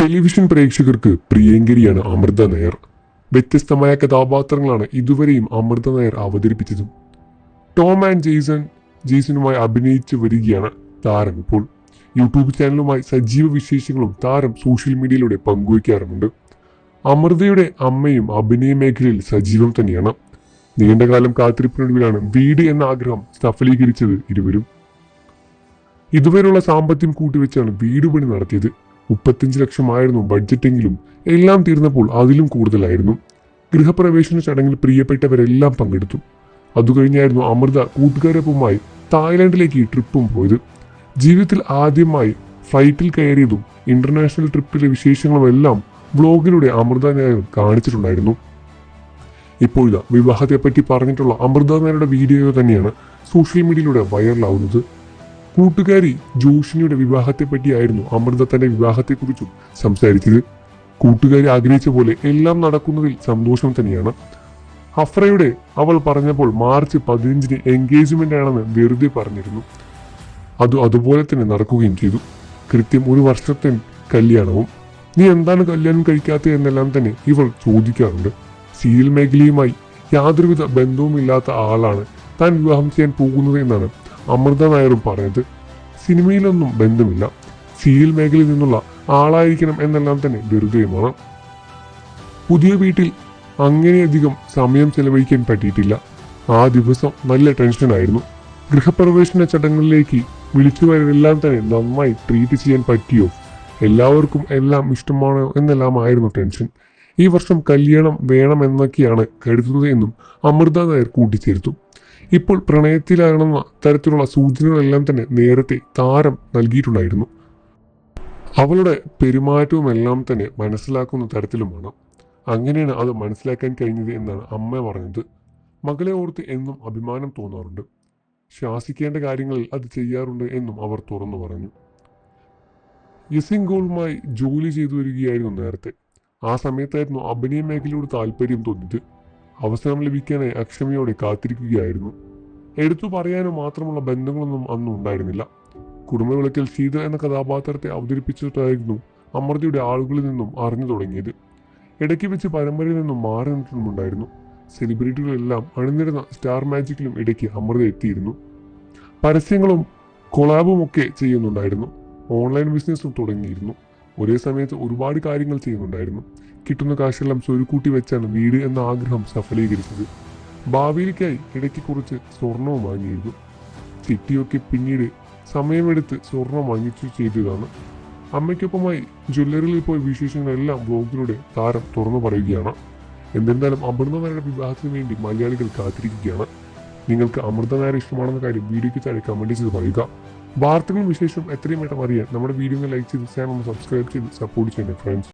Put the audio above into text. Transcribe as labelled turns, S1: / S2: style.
S1: Television പ്രേക്ഷകർക്ക് പ്രിയങ്കരിയാണ് അമൃത നായർ. വ്യത്യസ്തമായ കഥാപാത്രങ്ങളാണ് ഇതുവരെയും അമൃത നായർ അവതരിപ്പിച്ചതും. ടോം ആൻഡ് ജെയ്സണുമായി അഭിനയിച്ചു വരികയാണ് താരം. ഇപ്പോൾ യൂട്യൂബ് ചാനലുമായി സജീവ വിശേഷങ്ങളും താരം സോഷ്യൽ മീഡിയയിലൂടെ പങ്കുവയ്ക്കാറുമുണ്ട്. അമൃതയുടെ അമ്മയും അഭിനയ മേഖലയിൽ സജീവം തന്നെയാണ്. നീണ്ടകാലം കാത്തിരിപ്പിനൊടുവിലാണ് വീട് എന്ന ആഗ്രഹം സഫലീകരിച്ചത് ഇരുവരും. ഇതുവരെയുള്ള സാമ്പത്തികം കൂട്ടിവെച്ചാണ് വീട് പണി നടത്തിയത്. 35 ലക്ഷമായിരുന്നു ബഡ്ജറ്റെങ്കിലും എല്ലാം തീർന്നപ്പോൾ അതിലും കൂടുതലായിരുന്നു. ഗൃഹപ്രവേശന ചടങ്ങിൽ പ്രിയപ്പെട്ടവരെല്ലാം പങ്കെടുത്തു. അതുകഴിഞ്ഞായിരുന്നു അമൃത കൂട്ടുകാരൊപ്പമായി തായ്ലാൻഡിലേക്ക് ട്രിപ്പും പോയത്. ജീവിതത്തിൽ ആദ്യമായി ഫ്ലൈറ്റിൽ കയറിയതും ഇന്റർനാഷണൽ ട്രിപ്പിലെ വിശേഷങ്ങളും എല്ലാം വ്ലോഗിലൂടെ അമൃത നായർ കാണിച്ചിട്ടുണ്ടായിരുന്നു. ഇപ്പോഴിതാ വിവാഹത്തെപ്പറ്റി പറഞ്ഞിട്ടുള്ള അമൃത നായരുടെ വീഡിയോ തന്നെയാണ് സോഷ്യൽ മീഡിയയിലൂടെ വൈറലാവുന്നത്. കൂട്ടുകാരി ജോഷിനിയുടെ വിവാഹത്തെപ്പറ്റിയായിരുന്നു അമൃത തന്റെ വിവാഹത്തെക്കുറിച്ചും സംസാരിച്ചത്. കൂട്ടുകാരി ആഗ്രഹിച്ച പോലെ എല്ലാം നടക്കുന്നതിൽ സന്തോഷം തന്നെയാണ്. അഫ്രയുടെ അവൾ പറഞ്ഞപ്പോൾ മാർച്ച് 15 എൻഗേജ്മെന്റ് ആണെന്ന് വെറുതെ പറഞ്ഞിരുന്നു. അതുപോലെ തന്നെ നടക്കുകയും ചെയ്തു. കൃത്യം 1 വർഷത്തെ കല്യാണവും. നീ എന്താണ് കല്യാണം കഴിക്കാത്തത് എന്നെല്ലാം തന്നെ ഇവൾ ചോദിക്കാറുണ്ട്. സീരിയൽ മേഖലയുമായി യാതൊരുവിധ ബന്ധവുമില്ലാത്ത ആളാണ് താൻ വിവാഹം ചെയ്യാൻ പോകുന്നത് എന്നാണ് അമൃത നായരും പറഞ്ഞത്. സിനിമയിലൊന്നും ബന്ധമില്ല, സീരിയൽ മേഖലയിൽ നിന്നുള്ള ആളായിരിക്കണം എന്നെല്ലാം തന്നെ വെറുതെയുമാണ്. പുതിയ വീട്ടിൽ അങ്ങനെയധികം സമയം ചെലവഴിക്കാൻ പറ്റിയിട്ടില്ല. ആ ദിവസം നല്ല ടെൻഷനായിരുന്നു. ഗൃഹപ്രവേശന ചടങ്ങുകളിലേക്ക് വിളിച്ചുവരെല്ലാം തന്നെ നന്നായി ട്രീറ്റ് ചെയ്യാൻ പറ്റിയോ, എല്ലാവർക്കും എല്ലാം ഇഷ്ടമാണോ എന്നെല്ലാമായിരുന്നു ടെൻഷൻ. ഈ വർഷം കല്യാണം വേണമെന്നൊക്കെയാണ് കരുതുന്നത് എന്നും അമൃത നായർ കൂട്ടിച്ചേർത്തു. ഇപ്പോൾ പ്രണയത്തിലാണെന്ന തരത്തിലുള്ള സൂചനകളെല്ലാം തന്നെ നേരത്തെ താരം നൽകിയിട്ടുണ്ടായിരുന്നു. അവളുടെ പെരുമാറ്റവും എല്ലാം തന്നെ മനസ്സിലാക്കുന്ന തരത്തിലുമാണ്. അങ്ങനെയാണ് അത് മനസ്സിലാക്കാൻ കഴിഞ്ഞത് എന്നാണ് അമ്മ പറഞ്ഞത്. മകളെ ഓർത്ത് എന്നും അഭിമാനം തോന്നാറുണ്ട്. ശാസിക്കേണ്ട കാര്യങ്ങളിൽ അത് ചെയ്യാറുണ്ട് എന്നും അവർ തുറന്നു പറഞ്ഞു. യസിംഗോളുമായി ജോലി ചെയ്തു വരികയായിരുന്നു നേരത്തെ. ആ സമയത്തായിരുന്നു അഭിനയ മേഖലയോട് താല്പര്യം തോന്നിയത്. അവസരം ലഭിക്കാനായി അക്ഷമയോടെ കാത്തിരിക്കുകയായിരുന്നു. എടുത്തു പറയാനോ മാത്രമുള്ള ബന്ധങ്ങളൊന്നും അന്നും ഉണ്ടായിരുന്നില്ല. കുടുംബവിളക്കിൽ ശീതൾ എന്ന കഥാപാത്രത്തെ അവതരിപ്പിച്ചിട്ടായിരുന്നു അമൃതയുടെ ആളുകളിൽ നിന്നും അറിഞ്ഞു തുടങ്ങിയത്. ഇടയ്ക്ക് വെച്ച് പരമ്പരയിൽ നിന്നും മാറി നിന്നിട്ടുമുണ്ടായിരുന്നു. സെലിബ്രിറ്റികളെല്ലാം അണിനിരുന്ന സ്റ്റാർ മാജിക്കിലും ഇടയ്ക്ക് അമൃത എത്തിയിരുന്നു. പരസ്യങ്ങളും കൊളാബും ഒക്കെ ചെയ്യുന്നുണ്ടായിരുന്നു. ഓൺലൈൻ ബിസിനസ്സും തുടങ്ങിയിരുന്നു. ഒരേ സമയത്ത് ഒരുപാട് കാര്യങ്ങൾ ചെയ്യുന്നുണ്ടായിരുന്നു. കിട്ടുന്ന കാശെല്ലാം സ്വരുക്കൂട്ടി വെച്ചാണ് വീട് എന്ന ആഗ്രഹം സഫലീകരിച്ചത്. ഭാവിയിലേക്കായി ഇടയ്ക്ക് കുറച്ച് സ്വർണവും വാങ്ങിയിരുന്നു. ചിട്ടിയൊക്കെ പിന്നീട് സമയമെടുത്ത് സ്വർണം വാങ്ങിച്ചു ചെയ്തതാണ്. അമ്മയ്ക്കൊപ്പമായി ജ്വല്ലറിയിൽ പോയ വിശേഷങ്ങളെല്ലാം വ്ലോഗിലൂടെ താരം തുറന്നു പറയുകയാണ്. എന്നിരുന്നാലും അമൃത നായരുടെ വിവാഹത്തിന് വേണ്ടി മലയാളികൾ കാത്തിരിക്കുകയാണ്. നിങ്ങൾക്ക് അമൃത നായർ ഇഷ്ടമാണെന്ന കാര്യം വീഡിയോയ്ക്ക് താഴെ കമന്റ് ചെയ്ത് പറയുക. വാർത്തകളും വിശേഷം എത്രയും വേട്ടം അറിയാൻ നമ്മുടെ വീഡിയോ ലൈക്ക് ചെയ്ത് ചാനൽ സബ്സ്ക്രൈബ് ചെയ്ത് സപ്പോർട്ട് ചെയ്യണേ ഫ്രണ്ട്സ്.